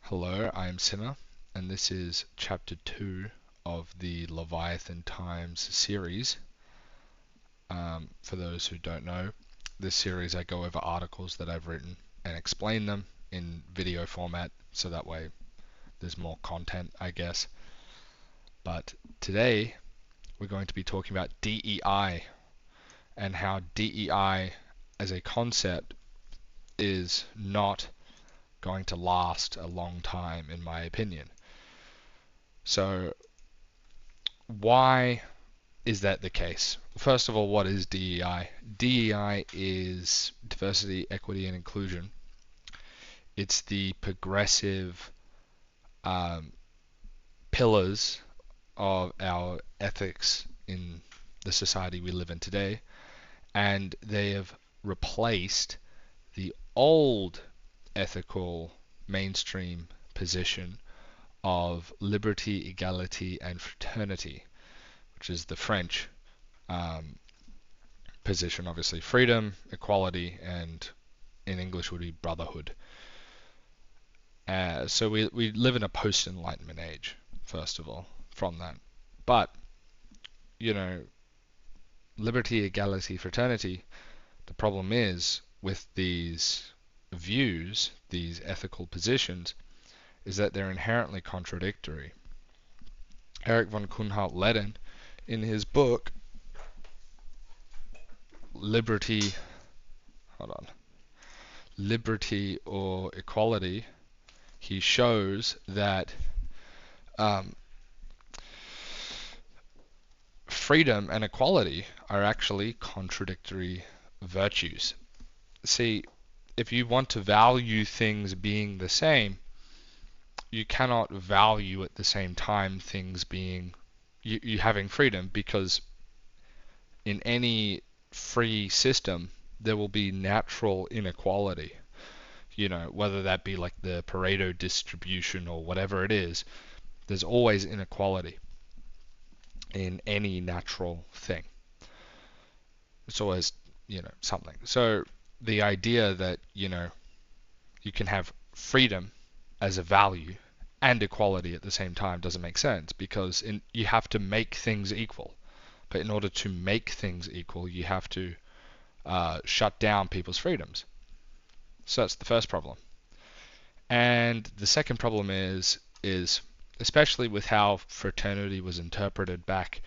Hello, I am Simmer, and this is chapter 2 of the Leviathan Times series. For those who don't know, this series I go over articles that I've written and explain them in video format, so that way there's more content, I guess. But today we're going to be talking about DEI and how DEI as a concept is not going to last a long time, in my opinion. So why is that the case? First of all, what is DEI? DEI is diversity, equity, and inclusion. It's the progressive um, pillars of our ethics in the society we live in today, and they have replaced the old ethical mainstream position of liberty, equality, and fraternity, which is the French um, position, obviously. Freedom, equality, and in English would be brotherhood. So we live in a post-enlightenment age, first of all, from that. But, you know, liberty, equality, fraternity, the problem is with these views, these ethical positions, is that they're inherently contradictory. Erich von Kuhnhalt-Leden, in his book, Liberty, hold on, Liberty or Equality, he shows that freedom and equality are actually contradictory virtues. See, if you want to value things being the same, you cannot value at the same time things being you having freedom, because in any free system there will be natural inequality. Whether that be like the Pareto distribution or whatever it is, there's always inequality in any natural thing. It's always, something. So the idea that, you can have freedom as a value and equality at the same time doesn't make sense, because you have to make things equal. But in order to make things equal, you have to shut down people's freedoms. So that's the first problem. And the second problem is especially with how fraternity was interpreted back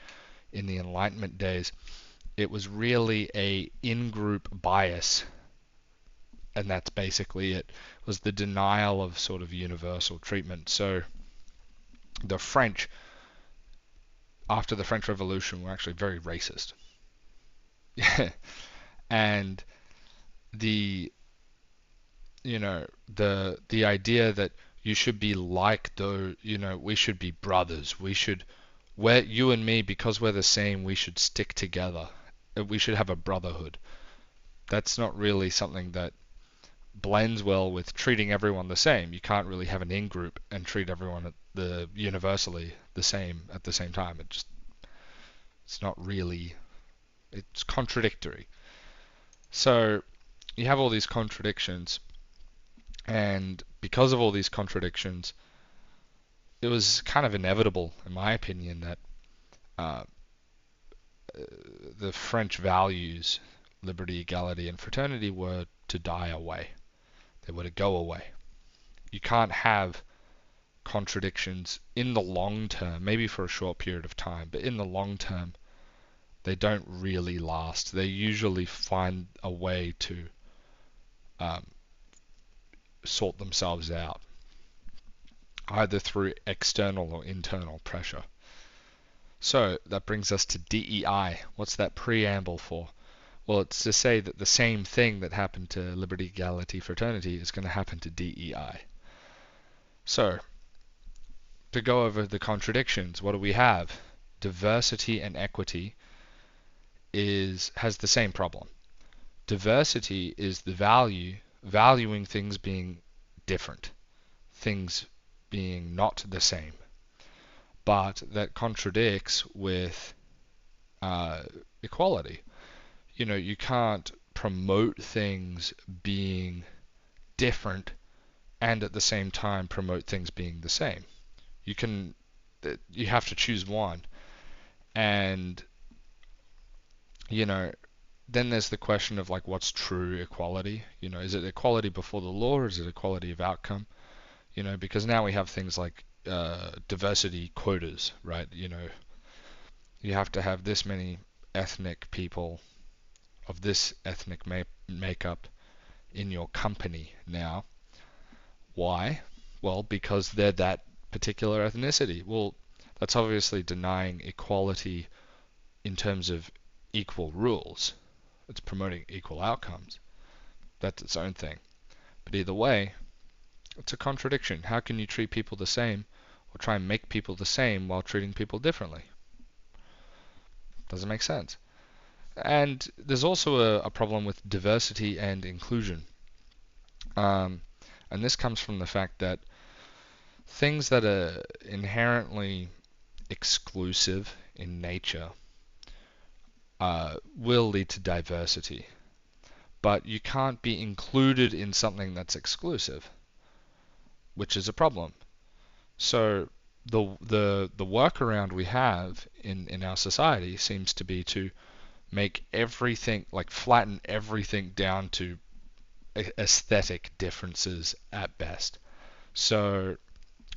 in the Enlightenment days, it was really a in-group bias, and that's basically it. Was the denial of sort of universal treatment. So the French, after the French Revolution, were actually very racist. And the the idea that you should be like those, we should be brothers. You and me, because we're the same, we should stick together. We should have a brotherhood. That's not really something that blends well with treating everyone the same. You can't really have an in-group and treat everyone universally the same at the same time. It's not really, it's contradictory. So you have all these contradictions, and because of all these contradictions, it was kind of inevitable, in my opinion, that uh, the French values, liberty, equality, and fraternity, were to die away. They were to go away. You can't have contradictions in the long term, maybe for a short period of time, but in the long term, they don't really last. They usually find a way to sort themselves out, either through external or internal pressure. So that brings us to DEI. What's that preamble for? Well, it's to say that the same thing that happened to liberty, equality, fraternity is going to happen to DEI. So, to go over the contradictions, what do we have? Diversity and equity has the same problem. Diversity is the valuing things being different, things being not the same. But that contradicts with equality. You can't promote things being different and at the same time promote things being the same. You can, you have to choose one. And, you know, then there's the question of like what's true equality? Is it equality before the law, or is it equality of outcome? Because now we have things like diversity quotas, right? You have to have this many ethnic people of this ethnic makeup in your company now. Why? Well, because they're that particular ethnicity. Well, that's obviously denying equality in terms of equal rules. It's promoting equal outcomes. That's its own thing. But either way, it's a contradiction. How can you treat people the same or try and make people the same while treating people differently? Doesn't make sense. And there's also a problem with diversity and inclusion. Um, and this comes from the fact that things that are inherently exclusive in nature will lead to diversity. But you can't be included in something that's exclusive, which is a problem. So the workaround we have in our society seems to be to make everything, like flatten everything down to aesthetic differences at best. So,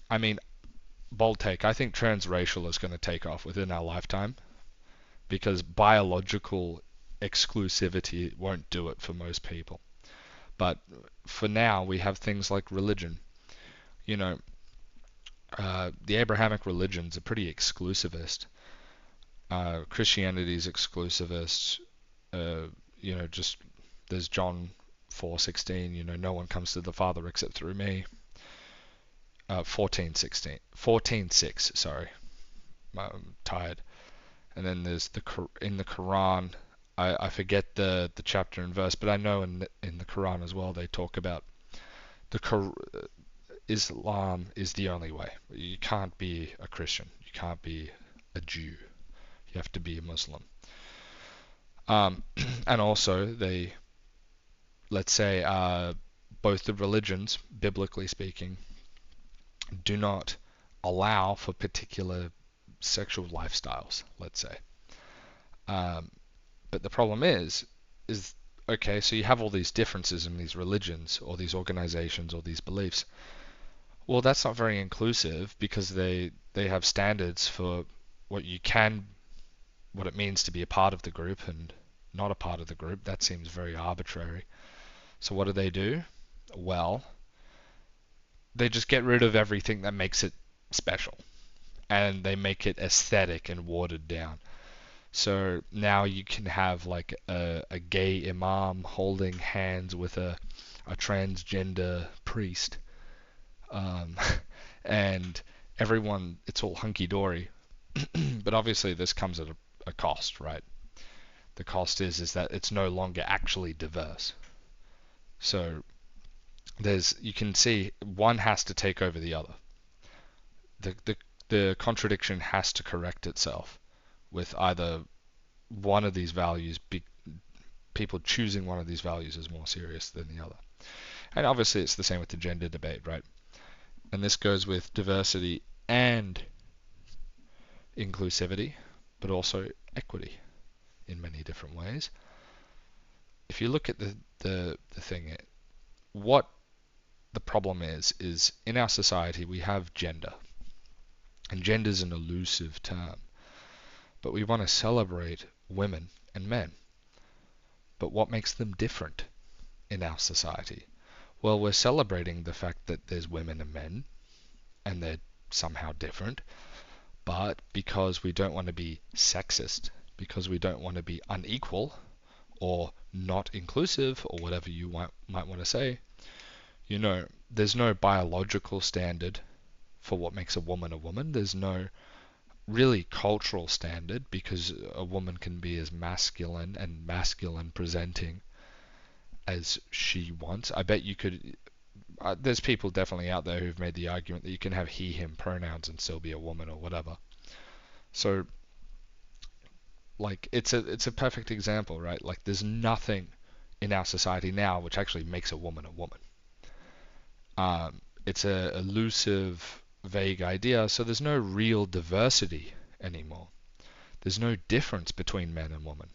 I mean, bold take, I think transracial is going to take off within our lifetime because biological exclusivity won't do it for most people. But for now, we have things like religion. You know, the Abrahamic religions are pretty exclusivist. Christianity is exclusivist. Uh, just there's John 4:16. No one comes to the Father except through me. 14:16, 14:6. Sorry, I'm tired. And then there's in the Quran. I forget the chapter and verse, but I know in the Quran as well they talk about Islam is the only way. You can't be a Christian. You can't be a Jew. You have to be a Muslim. And also let's say, both the religions, biblically speaking, do not allow for particular sexual lifestyles, let's say. But the problem is okay, so you have all these differences in these religions or these organizations or these beliefs. Well, that's not very inclusive because they have standards for what it means to be a part of the group and not a part of the group. That seems very arbitrary. So what do? Well, they just get rid of everything that makes it special, and they make it aesthetic and watered down. So now you can have like a gay imam holding hands with a transgender priest, um, and everyone, it's all hunky dory. But obviously this comes at a cost, right? The cost is that it's no longer actually diverse. So you can see one has to take over the other. The contradiction has to correct itself with either one of these values, people choosing one of these values is more serious than the other. And obviously it's the same with the gender debate, right? And this goes with diversity and inclusivity, but also equity in many different ways. If you look at the thing, what the problem is in our society we have gender. And gender is an elusive term. But we want to celebrate women and men. But what makes them different in our society? Well, we're celebrating the fact that there's women and men, and they're somehow different. But because we don't want to be sexist, because we don't want to be unequal, or not inclusive, or whatever you might want to say, there's no biological standard for what makes a woman. There's no really cultural standard because a woman can be as masculine and masculine presenting as she wants. I bet you could. There's people definitely out there who've made the argument that you can have he, him pronouns and still be a woman or whatever. So, like, it's a perfect example, right? Like, there's nothing in our society now which actually makes a woman a woman. It's a elusive, vague idea, so there's no real diversity anymore. There's no difference between men and women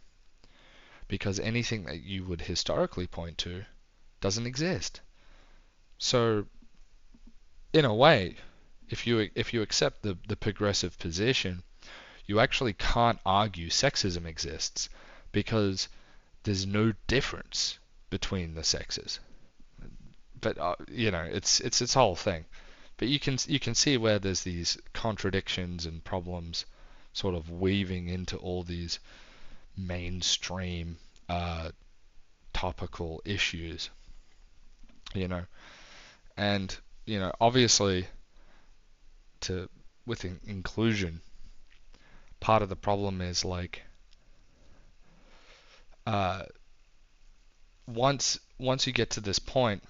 because anything that you would historically point to doesn't exist. So, in a way, if you accept the progressive position, you actually can't argue sexism exists because there's no difference between the sexes. But it's its whole thing. But you can see where there's these contradictions and problems sort of weaving into all these mainstream topical issues, you know. And obviously, to with inclusion, part of the problem is like uh, once you get to this point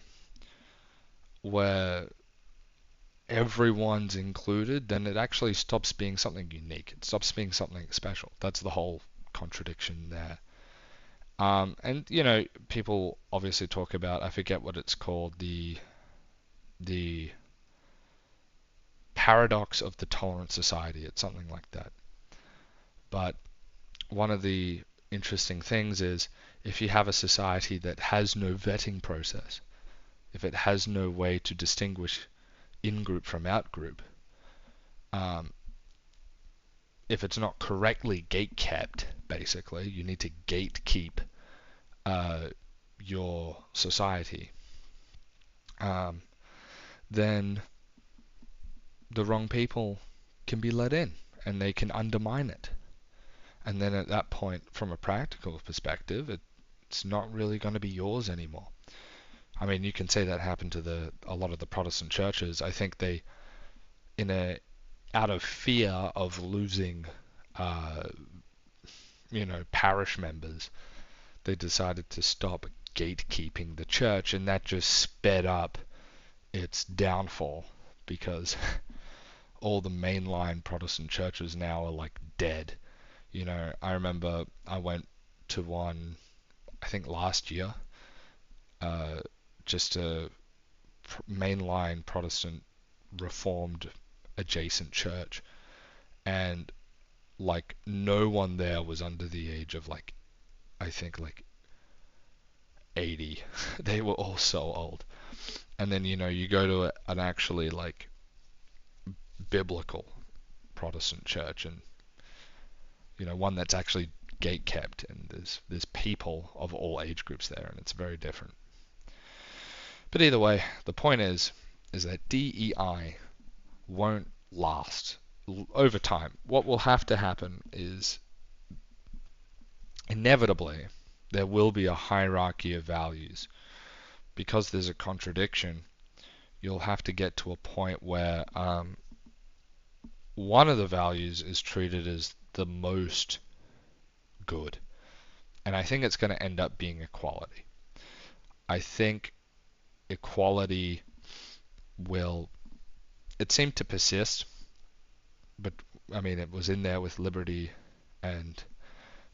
where everyone's included, then it actually stops being something unique. It stops being something special. That's the whole contradiction there. And people obviously talk about, I forget what it's called, the paradox of the tolerant society. It's something like that. But one of the interesting things is if you have a society that has no vetting process, if it has no way to distinguish in-group from out-group, um, if it's not correctly gate-kept, basically, you need to gate-keep uh, your society, um, then the wrong people can be let in and they can undermine it. And then at that point, from a practical perspective, it's not really going to be yours anymore. I mean, you can say that happened to a lot of the Protestant churches. I think they, in a out of fear of losing, uh, parish members, they decided to stop gatekeeping the church, and that just sped up its downfall because all the mainline Protestant churches now are like dead. I remember I went to one, I think last year, uh, just a mainline Protestant Reformed adjacent church, and like no one there was under the age of like, I think like 80. They were all so old. And then you go to an actually like biblical Protestant church, and one that's actually gate kept, and there's people of all age groups there, and it's very different. But either way, the point is that DEI won't last over time. What will have to happen is inevitably there will be a hierarchy of values. Because there's a contradiction, you'll have to get to a point where one of the values is treated as the most good. And I think it's going to end up being equality. I think equality will, it seemed to persist, but I mean, it was in there with liberty and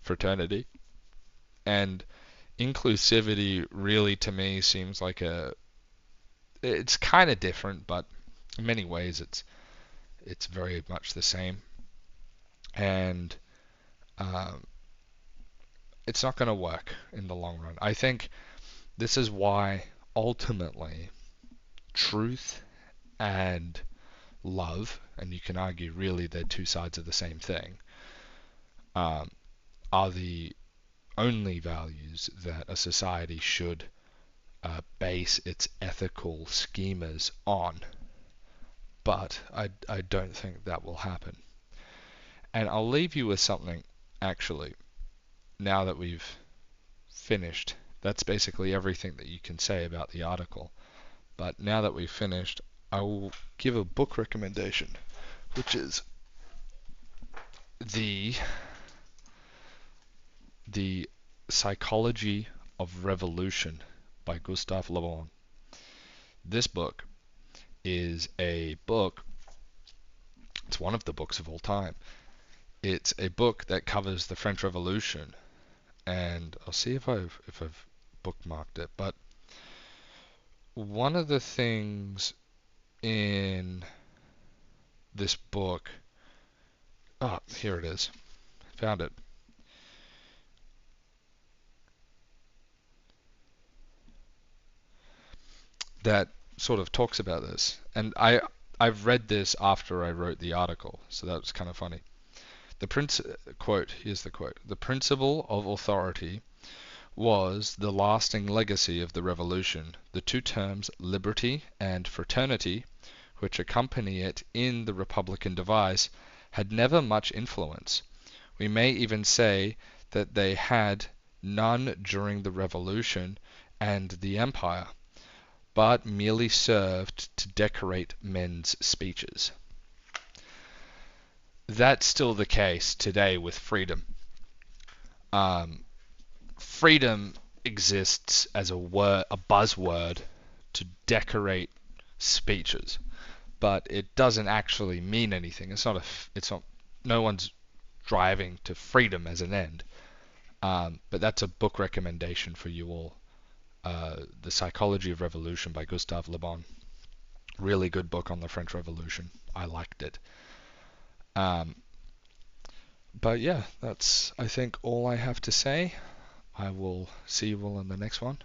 fraternity. And inclusivity really to me seems like it's kind of different, but in many ways it's very much the same. And um, it's not going to work in the long run. I think this is why ultimately truth and love, and you can argue really they're two sides of the same thing, um, are the only values that a society should base its ethical schemas on. But I don't think that will happen. And I'll leave you with something, actually, now that we've finished. That's basically everything that you can say about the article. But now that we've finished, I will give a book recommendation, which is the Psychology of Revolution by Gustave Le Bon. This book is a book, it's one of the books of all time. It's a book that covers the French Revolution, and I'll see if I've bookmarked it, but one of the things in this book, oh, here it is, found it, that sort of talks about this, and I've read this after I wrote the article, so that was kind of funny. The quote, here's the quote: "The principle of authority was the lasting legacy of the revolution. The two terms liberty and fraternity, which accompany it in the Republican device, had never much influence. We may even say that they had none during the Revolution and the Empire, but merely served to decorate men's speeches." That's still the case today with freedom. Um, Freedom exists as a buzzword to decorate speeches, but it doesn't actually mean anything. It's not. No one's driving to freedom as an end. But that's a book recommendation for you all. The Psychology of Revolution by Gustave Le Bon. Really good book on the French Revolution. I liked it. Um, but yeah, that's I think all I have to say. I will see you all in the next one.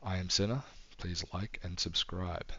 I am Sinner. Please like and subscribe.